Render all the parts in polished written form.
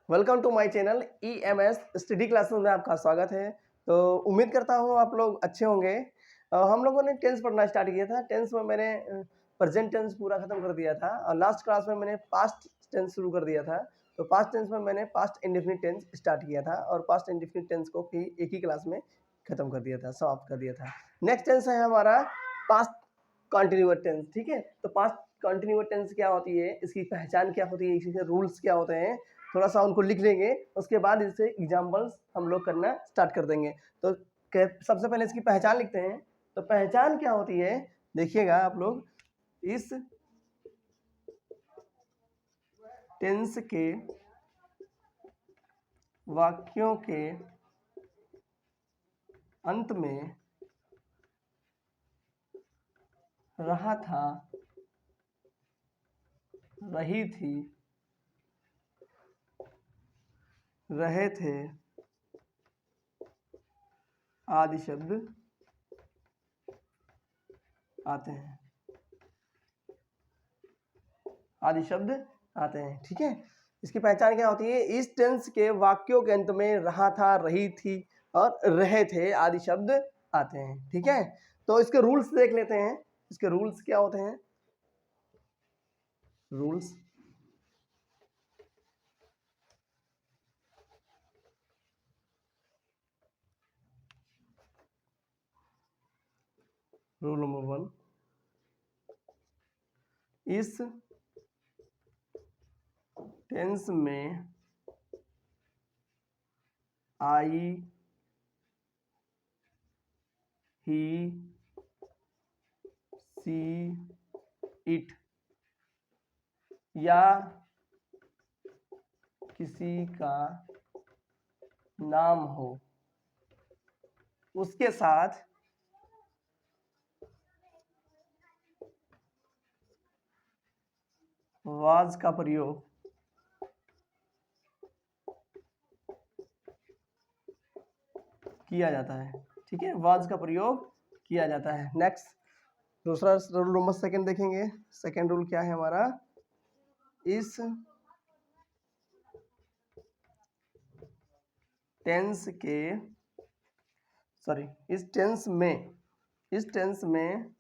Welcome to my channel EMS study classes में आपका स्वागत है। तो उम्मीद करता हूँ आप लोग अच्छे होंगे। हम लोगों ने टेंस पढ़ना स्टार्ट किया था। टेंस में मैंने प्रेजेंट टेंस पूरा खत्म कर दिया था और लास्ट क्लास में मैंने पास्ट टेंस शुरू कर दिया था। तो पास्ट टेंस में मैंने पास्ट इंडेफिनिट टेंस स्टार्ट किया था और पास्ट इंडेफिनिट टेंस को भी एक ही क्लास में खत्म कर दिया था, समाप्त कर दिया था। नेक्स्ट टेंस है हमारा पास्ट कॉन्टिन्यूअस टेंस। ठीक है, तो पास्ट कॉन्टिन्यूअस टेंस क्या होती है, इसकी पहचान क्या होती है, इसके रूल्स क्या होते हैं, थोड़ा सा उनको लिख लेंगे। उसके बाद इससे एग्जाम्पल्स हम लोग करना स्टार्ट कर देंगे। तो सबसे पहले इसकी पहचान लिखते हैं। तो पहचान क्या होती है, देखिएगा आप लोग, इस टेंस के वाक्यों के अंत में रहा था, रही थी, रहे थे आदि शब्द आते हैं, आदि शब्द आते हैं। ठीक है, इसकी पहचान क्या होती है, इस टेंस के वाक्यों के अंत में रहा था, रही थी और रहे थे आदि शब्द आते हैं। ठीक है, तो इसके रूल्स देख लेते हैं। इसके रूल्स क्या होते हैं, रूल्स रूल नंबर 1, इस टेंस में आई, ही, सी, इट या किसी का नाम हो, उसके साथ वाज का प्रयोग किया जाता है। ठीक है, वाज का प्रयोग किया जाता है। नेक्स्ट दूसरा रूल नंबर 2 देखेंगे। सेकंड रूल क्या है हमारा, इस टेंस के इस टेंस में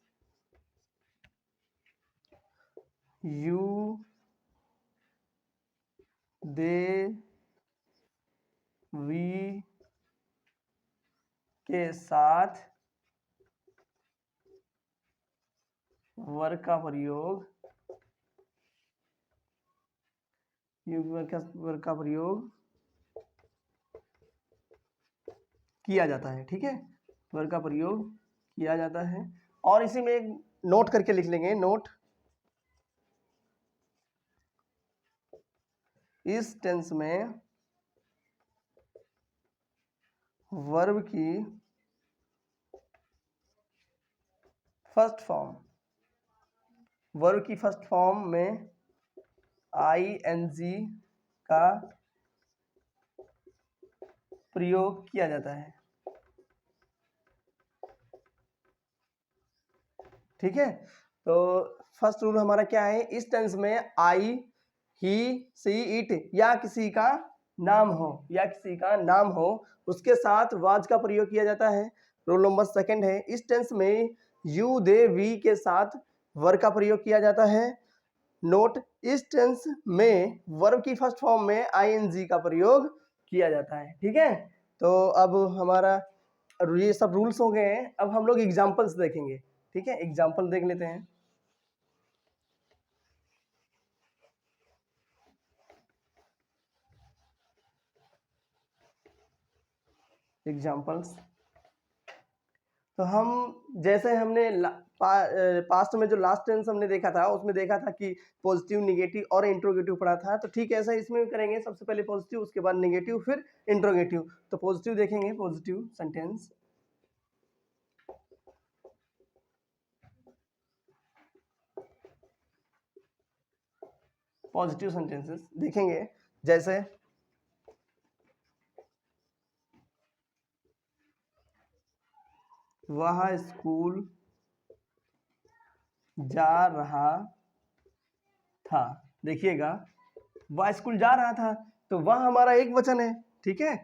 यू, दे, वी के साथ वर्ग का प्रयोग किया जाता है। ठीक है, वर्ग का प्रयोग किया जाता है। और इसी में एक नोट करके लिख लेंगे, नोट, इस टेंस में वर्ब की फर्स्ट फॉर्म में ING का प्रयोग किया जाता है। ठीक है, तो फर्स्ट रूल हमारा क्या है, इस टेंस में आई, ही, सी, इट या किसी का नाम हो उसके साथ वाज का प्रयोग किया जाता है। रूल नंबर 2 है, इस टेंस में यू, दे, वी के साथ वर्ब का प्रयोग किया जाता है। नोट, इस टेंस में वर्ब की फर्स्ट फॉर्म में ING का प्रयोग किया जाता है। ठीक है, तो अब हमारा ये सब रूल्स हो गए हैं। अब हम लोग एग्जाम्पल्स देखेंगे। ठीक है, एग्जाम्पल देख लेते हैं। एग्जाम्पल्स, तो हम जैसे हमने पास्ट में जो लास्ट टेंस हमने देखा था उसमें देखा था कि पॉजिटिव, निगेटिव और इंट्रोगेटिव पढ़ा था। तो ठीक है, ऐसा इसमें भी करेंगे। सबसे पहले पॉजिटिव, उसके बाद निगेटिव, फिर इंट्रोगेटिव। तो पॉजिटिव देखेंगे, पॉजिटिव सेंटेंस, पॉजिटिव सेंटेंसेस देखेंगे। जैसे वह स्कूल जा रहा था। देखिएगा, वह स्कूल जा रहा था, तो वह हमारा एक वचन है, ठीक है।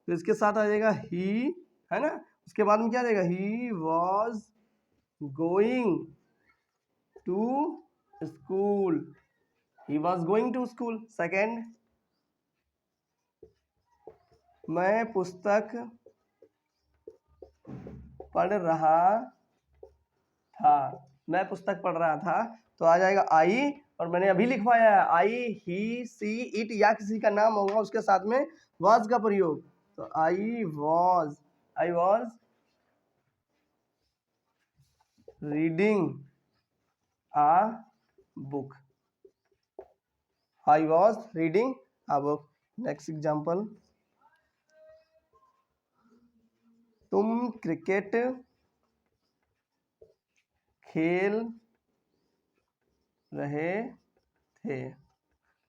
तो इसके साथ आ जाएगा ही, है ना। उसके बाद में क्या आ जाएगा, he was going to school, he was going to school. Second, मैं पुस्तक पढ़ रहा था, मैं पुस्तक पढ़ रहा था, तो आ जाएगा आई, और मैंने अभी लिखवाया है आई, ही, सी, इट, या किसी का नाम होगा उसके साथ में वॉज का प्रयोग। तो I was reading a book, I was reading a book. Next example, तुम क्रिकेट खेल रहे थे,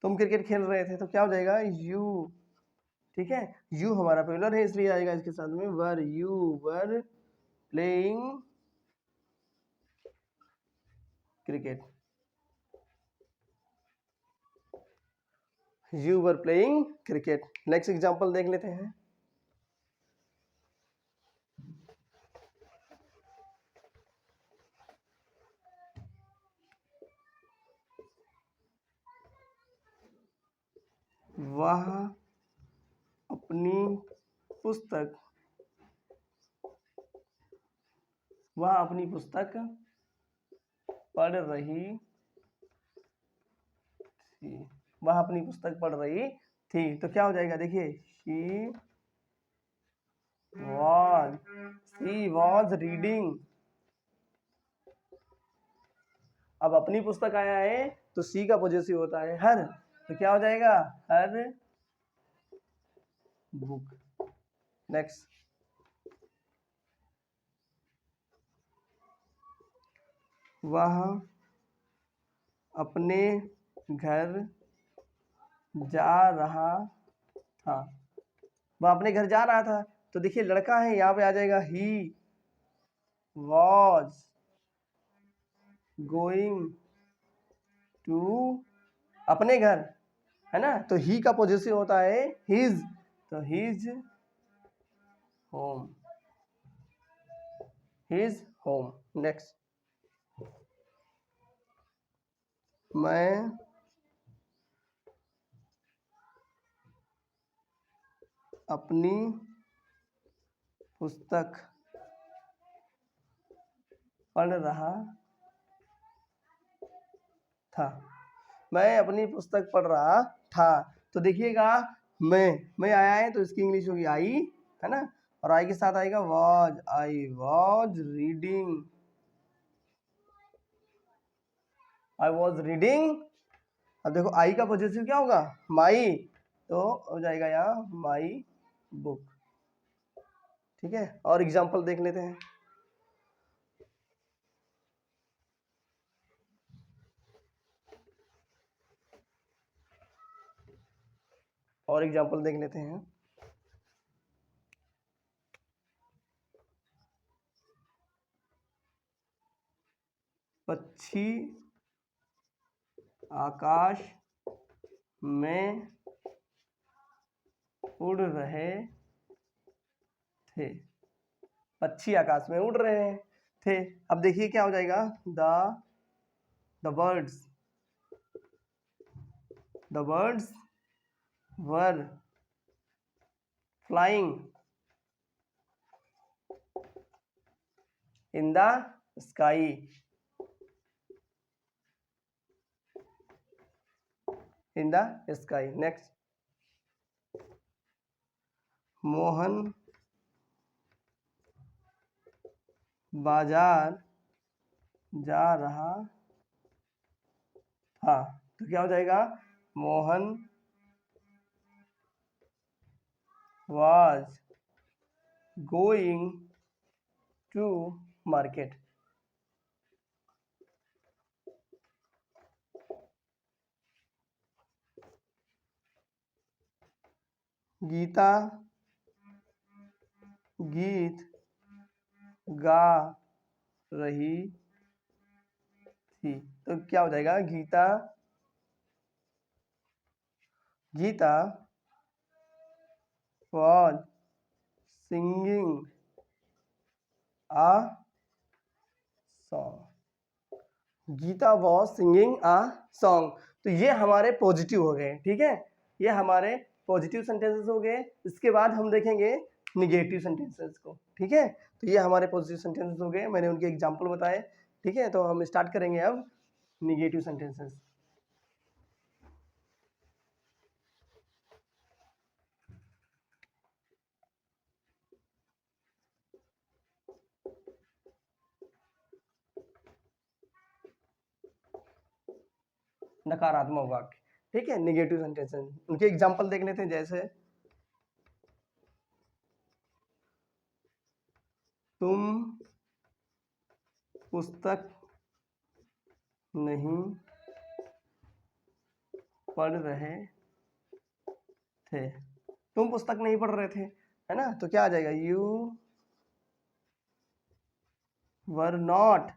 तुम क्रिकेट खेल रहे थे, तो क्या हो जाएगा, यू, ठीक है। यू हमारा प्लूरल है इसलिए आएगा इसके साथ में were, you were playing cricket, you were playing cricket. Next example देख लेते हैं, वह अपनी पुस्तक पढ़ रही थी, वह अपनी पुस्तक पढ़ रही थी, तो क्या हो जाएगा, देखिए शी वॉज रीडिंग। अब अपनी पुस्तक आया है तो सी का पॉजेसिव होता है हर, तो क्या हो जाएगा, हर बुक। नेक्स्ट, वह अपने घर जा रहा था, वह अपने घर जा रहा था, तो देखिए लड़का है, यहाँ पे आ जाएगा ही वॉज गोइंग टू, अपने घर, है ना, तो ही का पॉजेसिव होता है हिज, तो his home, his home. Next, मैं अपनी पुस्तक पढ़ रहा था, मैं अपनी पुस्तक पढ़ रहा था, तो देखिएगा मैं आया है तो इसकी इंग्लिश होगी आई, है ना, और आई के साथ आएगा was, I was reading, I was reading. अब देखो आई का पॉजेसिव क्या होगा, माई, तो हो जाएगा यहाँ माई बुक, ठीक है। और एग्जाम्पल देख लेते हैं, और एग्जाम्पल देख लेते हैं, पक्षी आकाश में उड़ रहे थे, पक्षी आकाश में उड़ रहे थे। अब देखिए क्या हो जाएगा, the birds were flying in the sky, in the sky। next, Mohan बाजार जा रहा था, तो क्या हो जाएगा, Mohan was going to market, Gita गीत गा रही थी, तो क्या हो जाएगा, Gita Gita was singing a song. Gita was singing a song. तो ये हमारे पॉजिटिव हो गए, ठीक है, ये हमारे पॉजिटिव सेंटेंसेस हो गए। इसके बाद हम देखेंगे निगेटिव सेंटेंसेस को, ठीक है। तो ये हमारे पॉजिटिव सेंटेंसेस हो गए, मैंने उनके एग्जांपल बताए, ठीक है। तो हम स्टार्ट करेंगे अब निगेटिव सेंटेंसेस। नकारात्मक वाक्य, ठीक है, निगेटिव सेंटेंसेस, उनके एग्जांपल देख लेते हैं। जैसे तुम पुस्तक नहीं पढ़ रहे थे। तुम पुस्तक नहीं पढ़ रहे थे, है ना, तो क्या आ जाएगा, यू वर नॉट,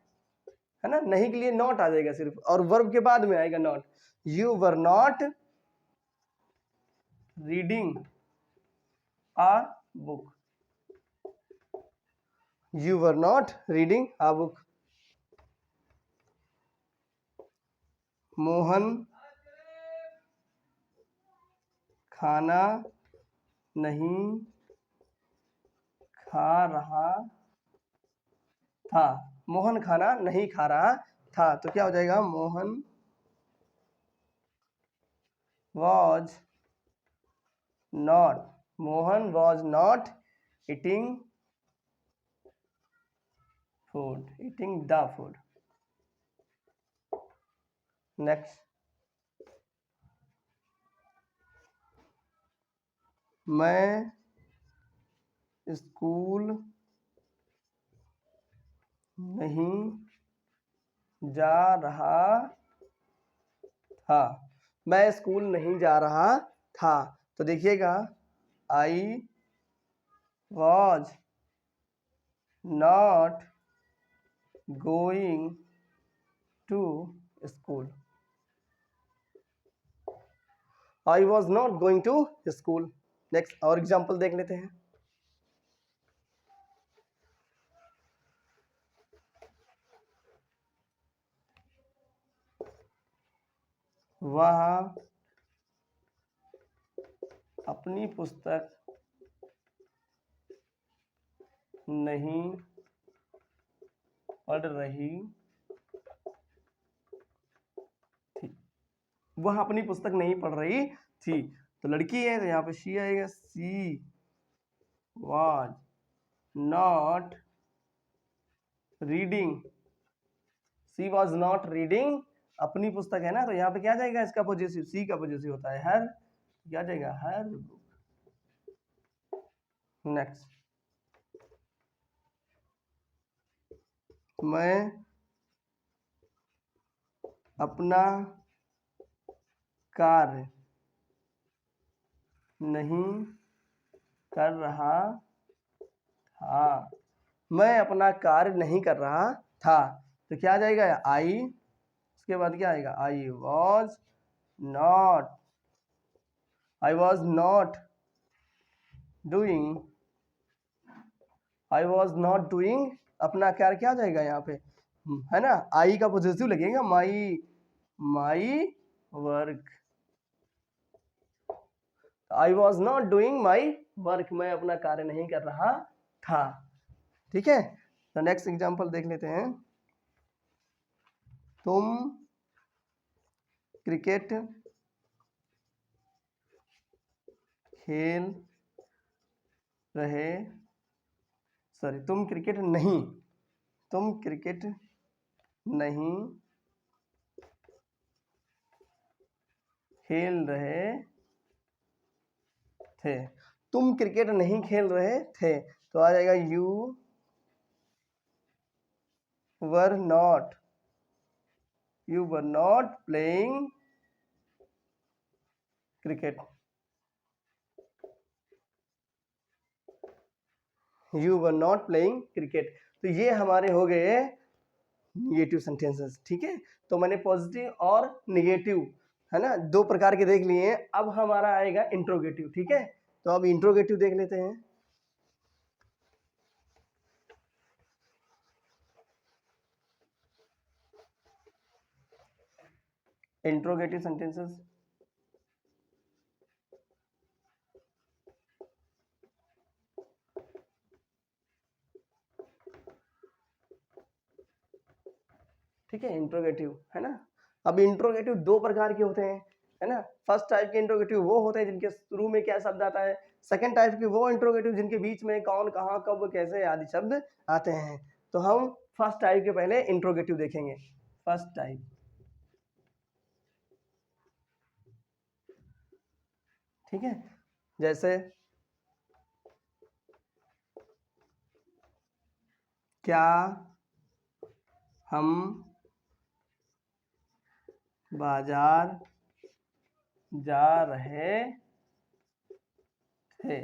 है ना, नहीं के लिए नॉट आ जाएगा सिर्फ, और वर्ब के बाद में आएगा not. You were not reading a book. You were not reading a book. Mohan खाना नहीं खा रहा था। मोहन खाना नहीं खा रहा था, तो क्या हो जाएगा, Mohan was not, Mohan was not eating food, eating the food. Next, मैं स्कूल नहीं जा रहा था। मैं स्कूल नहीं जा रहा था, तो देखिएगा, I was not going to school. I was not going to school. Next और एग्जाम्पल देख लेते हैं। वह अपनी पुस्तक नहीं पढ़ रही थी। वह अपनी पुस्तक नहीं पढ़ रही थी, तो लड़की है तो यहाँ पे शी आएगा। She was not reading, she was not reading अपनी पुस्तक, है ना, तो यहाँ पे क्या जाएगा, इसका पॉजिटिव, सी का पॉजिटिव होता है हर, क्या जाएगा, हर बुक। नेक्स्ट, मैं अपना कार्य नहीं कर रहा था। मैं अपना कार्य नहीं कर रहा था, तो क्या आ जाएगा, आई, उसके बाद क्या आएगा, आई was not, I was not doing, I was not doing अपना कार्य, क्या आ जाएगा यहाँ पे, है ना, आई का पॉजिटिव लगेगा, my, my work. I was not doing my work, मैं अपना कार्य नहीं कर रहा था, ठीक है। तो नेक्स्ट एग्जांपल देख लेते हैं। तुम क्रिकेट खेल रहे, सॉरी, तुम क्रिकेट नहीं, तुम क्रिकेट नहीं खेल रहे थे। तुम क्रिकेट नहीं खेल रहे थे, तो आ जाएगा, you were not, you were not playing cricket, you were not playing cricket. तो ये हमारे हो गए निगेटिव सेंटेंसेस, ठीक है। तो मैंने पॉजिटिव और निगेटिव, है ना, दो प्रकार के देख लिए हैं। अब हमारा आएगा इंट्रोगेटिव, ठीक है। तो अब इंट्रोगेटिव देख लेते हैं। इंट्रोगेटिव सेंटेंसेस, ठीक है, इंट्रोगेटिव है ना। अब इंट्रोगेटिव दो प्रकार के होते हैं, है ना। फर्स्ट टाइप के इंट्रोगेटिव वो होते हैं जिनके शुरू में क्या शब्द आता है। सेकंड टाइप के वो इंट्रोगेटिव जिनके बीच में कौन, कहाँ, कब, कैसे आदि शब्द आते हैं। तो हम फर्स्ट टाइप के पहले इंट्रोगेटिव देखेंगे। फर्स्ट टाइप, ठीक है, जैसे क्या हम बाजार जा रहे थे।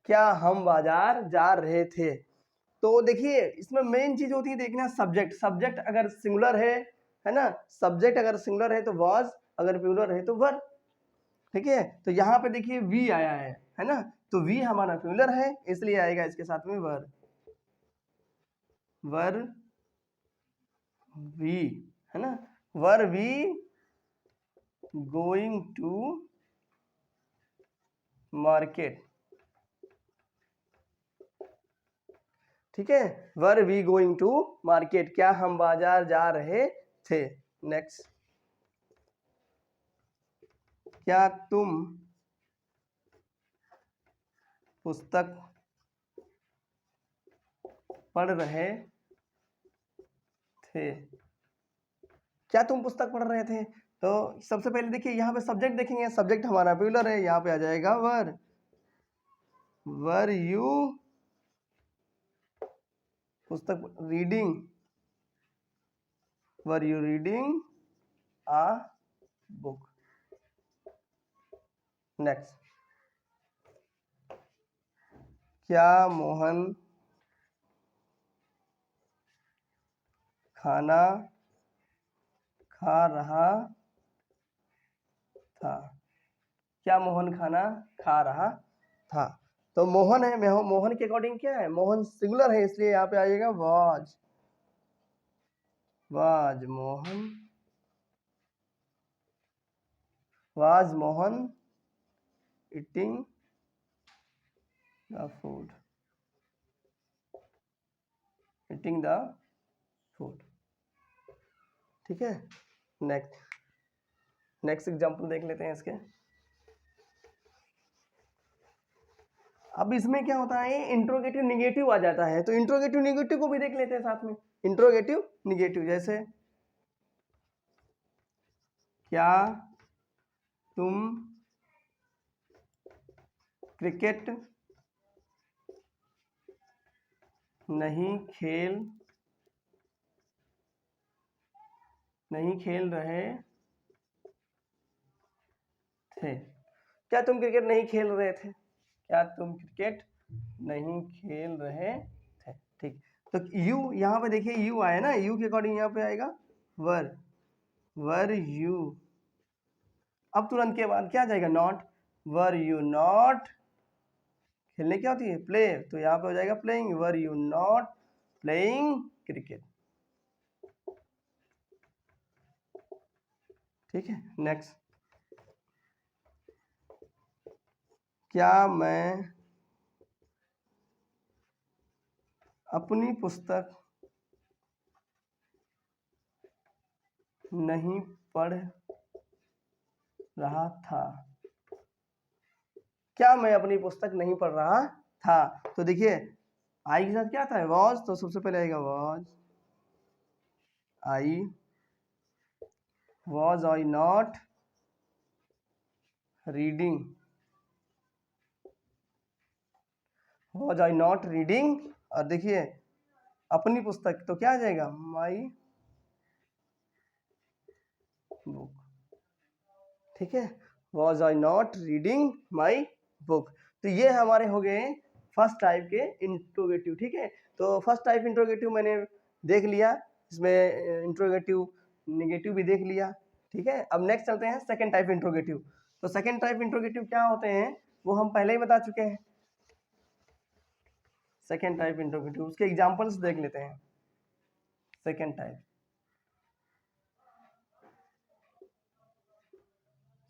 क्या हम बाजार जा रहे थे। तो देखिए इसमें मेन चीज होती है देखना सब्जेक्ट। सब्जेक्ट अगर सिंगुलर है ना, सब्जेक्ट अगर सिंगुलर है तो वाज, अगर प्लूरल है तो वर, ठीक है। तो यहाँ पे देखिए वी आया है ना, तो वी हमारा प्लूरल है इसलिए आएगा इसके साथ में वर। वर वी, है ना, were we going to market, ठीक है। Were we going to market, क्या हम बाजार जा रहे थे। नेक्स्ट, क्या तुम पुस्तक पढ़ रहे थे। क्या तुम पुस्तक पढ़ रहे थे। तो सबसे पहले देखिए यहाँ पे सब्जेक्ट देखेंगे, सब्जेक्ट हमारा प्लूरल है, यहाँ पे आ जाएगा वर। वर यू पुस्तक reading, were you reading a book. Next, क्या मोहन खाना खा रहा था। क्या मोहन खाना खा रहा था। तो मोहन है, मोहन के अकॉर्डिंग क्या है, मोहन सिंगुलर है इसलिए यहाँ पे आएगा was. Was Mohan, was Mohan eating the food, eating the food, ठीक है। नेक्स्ट एग्जांपल देख लेते हैं इसके। अब इसमें क्या होता है, इंट्रोगेटिव निगेटिव आ जाता है, तो इंट्रोगेटिव निगेटिव को भी देख लेते हैं साथ में। इंट्रोगेटिव निगेटिव, जैसे क्या तुम क्रिकेट नहीं खेल रहे थे। क्या तुम क्रिकेट नहीं खेल रहे थे, क्या तुम क्रिकेट नहीं खेल रहे थे, ठीक। तो यू यहाँ पे देखिए यू आया ना, यू के अकॉर्डिंग यहाँ पे आएगा वर। वर यू, अब तुरंत के बाद क्या आ जाएगा नॉट। वर यू नॉट, खेलने क्या होती है प्ले, तो यहाँ पे हो जाएगा playing. Were you not playing cricket, ठीक है। नेक्स्ट, क्या मैं अपनी पुस्तक नहीं पढ़ रहा था। क्या मैं अपनी पुस्तक नहीं पढ़ रहा था। तो देखिए आई के साथ क्या आता है वॉज, तो सबसे पहले आएगा was I, was I not reading, was I not reading. और देखिए अपनी पुस्तक तो क्या आ जाएगा माई बुक, ठीक है। Was I not reading my book. तो ये हमारे हो गए फर्स्ट टाइप के इंट्रोगेटिव, ठीक है। तो फर्स्ट टाइप इंट्रोगेटिव मैंने देख लिया, इसमें इंट्रोगेटिव निगेटिव भी देख लिया, ठीक है, अब नेक्स्ट चलते हैं सेकंड टाइप इंट्रोगेटिव। तो सेकंड टाइप इंट्रोगेटिव क्या होते हैं वो हम पहले ही बता चुके हैं। सेकंड टाइप इंट्रोगेटिव, उसके एग्जांपल्स देख लेते हैं। सेकंड टाइप,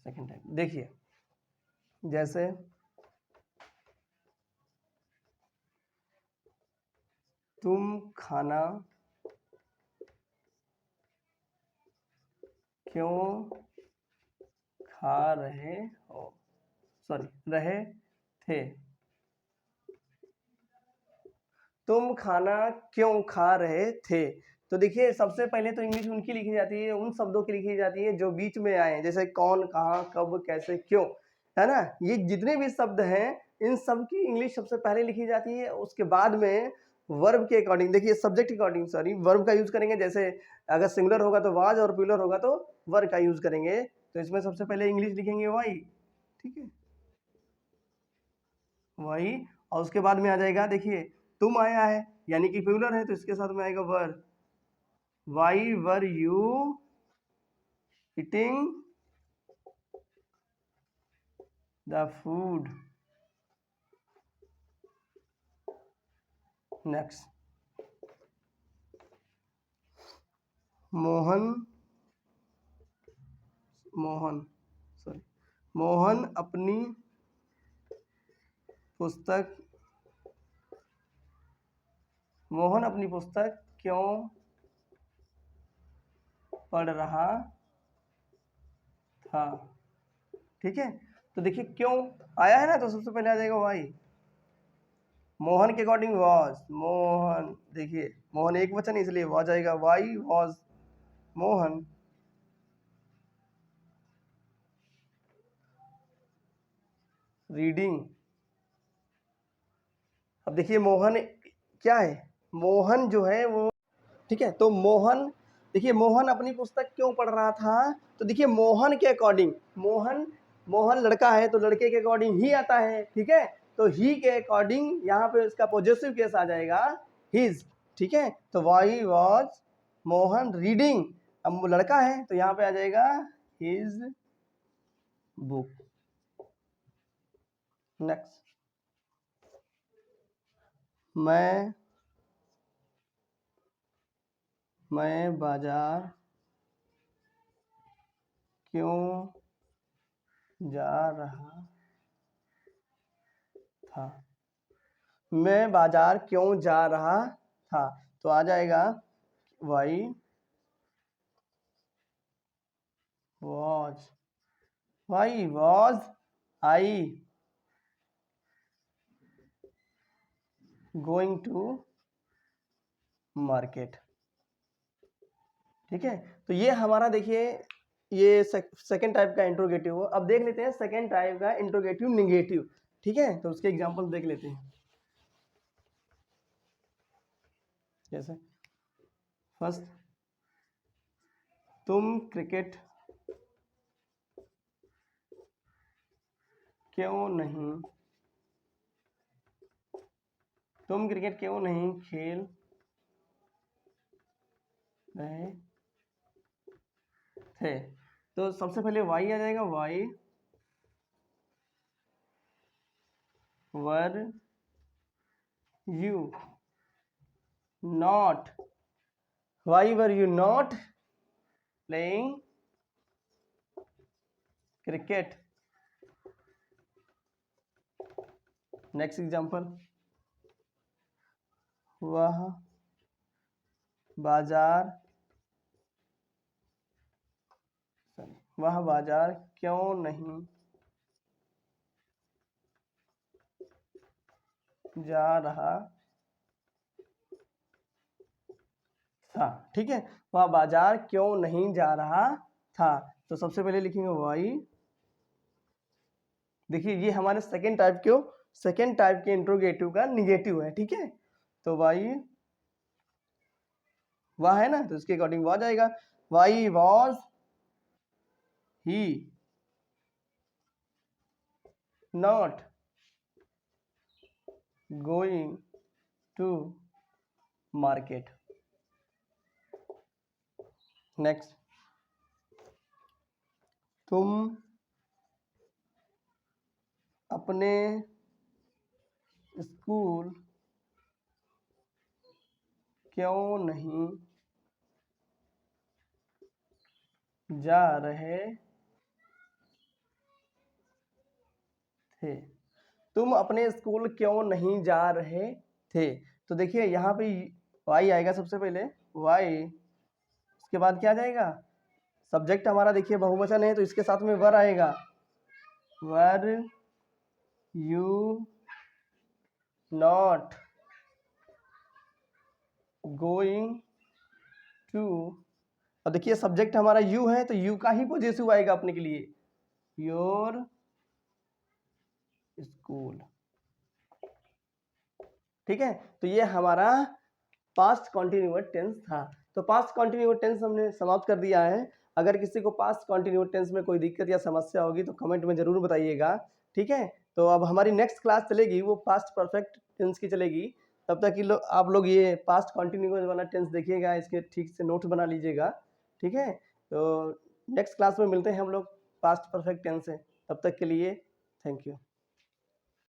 सेकंड टाइप देखिए, जैसे तुम खाना क्यों खा रहे हो, सॉरी रहे थे, तुम खाना क्यों खा रहे थे। तो देखिए सबसे पहले तो इंग्लिश उनकी लिखी जाती है, उन शब्दों की लिखी जाती है जो बीच में आए, जैसे कौन, कहाँ, कब, कैसे, क्यों, है ना। ये जितने भी शब्द हैं इन सब की इंग्लिश सबसे पहले लिखी जाती है। उसके बाद में वर्ब के अकॉर्डिंग, देखिए सब्जेक्ट के अकॉर्डिंग सॉरी वर्ब का यूज करेंगे। जैसे अगर सिंगुलर होगा तो वाज और प्लूरल होगा तो वर का यूज करेंगे। तो इसमें सबसे पहले इंग्लिश लिखेंगे वाई, ठीक है, वाई। और उसके बाद में आ जाएगा, देखिए तुम आया है यानी कि प्लूरल है तो इसके साथ में आएगा were, why were you eating the food. Next, Mohan, Mohan sorry Mohan अपनी पुस्तक, मोहन अपनी पुस्तक क्यों पढ़ रहा था, ठीक है। तो देखिए क्यों आया है ना, तो सबसे पहले आ जाएगा वाई। मोहन के अकॉर्डिंग वॉज, मोहन, देखिए मोहन एक वचन है इसलिए वॉज आएगा, वाई वॉज मोहन। रीडिंग, अब देखिए मोहन क्या है, मोहन जो है वो, ठीक है। तो मोहन, देखिए मोहन अपनी पुस्तक क्यों पढ़ रहा था, तो देखिए मोहन के अकॉर्डिंग, मोहन, मोहन लड़का है तो लड़के के अकॉर्डिंग ही आता है, ठीक है। तो ही के अकॉर्डिंग यहाँ पे इसका पॉजिटिव केस आ जाएगा हिज, ठीक है। तो वाई वॉज मोहन रीडिंग, अब वो लड़का है तो यहाँ पे आ जाएगा हिज बुक। नेक्स्ट, मैं बाजार क्यों जा रहा था, मैं बाजार क्यों जा रहा था। तो आ जाएगा why was, why was I going to market, ठीक है। तो ये हमारा देखिए ये सेकेंड टाइप का इंट्रोगेटिव हो। अब देख लेते हैं सेकेंड टाइप का इंट्रोगेटिव निगेटिव, ठीक है। तो उसके एग्जांपल देख लेते हैं। जैसे फर्स्ट, तुम क्रिकेट क्यों नहीं, तुम क्रिकेट क्यों नहीं खेल रहे थे। तो सबसे पहले वाई आ जाएगा, Y were you not, Y were you not playing cricket. Next example, वह बाजार, वह बाजार क्यों नहीं जा रहा था, ठीक है। वह बाजार क्यों नहीं जा रहा था। तो सबसे पहले लिखेंगे वाई, देखिए ये हमारे सेकेंड टाइप क्यों, सेकेंड टाइप के इंट्रोगेटिव का निगेटिव है, ठीक है। तो वाई, वह है ना तो इसके अकॉर्डिंग वॉज आएगा, why was he not going to market. Next, तुम अपने स्कूल क्यों नहीं जा रहे थे? तुम अपने स्कूल क्यों नहीं जा रहे थे? तो देखिए यहाँ पे वाई आएगा सबसे पहले, वाई, उसके बाद क्या आ जाएगा? सब्जेक्ट हमारा देखिए बहुवचन है तो इसके साथ में वर आएगा, were you not going to. अब देखिए सब्जेक्ट हमारा यू है तो यू का ही पॉजिटिव आएगा अपने के लिए, योर स्कूल। ठीक है, तो ये हमारा पास्ट कॉन्टिन्यूअस टेंस था। तो पास्ट कॉन्टिन्यूअस टेंस हमने समाप्त कर दिया है। अगर किसी को पास्ट कॉन्टिन्यूअस टेंस में कोई दिक्कत या समस्या होगी तो कमेंट में जरूर बताइएगा। ठीक है, तो अब हमारी नेक्स्ट क्लास चलेगी वो पास्ट परफेक्ट टेंस की चलेगी। तब तक कि आप लोग ये पास्ट कॉन्टिन्यूअस वाला टेंस देखिएगा, इसके ठीक से नोट बना लीजिएगा। ठीक है, तो नेक्स्ट क्लास में मिलते हैं हम लोग पास्ट परफेक्ट टेंस से। तब तक के लिए थैंक यू।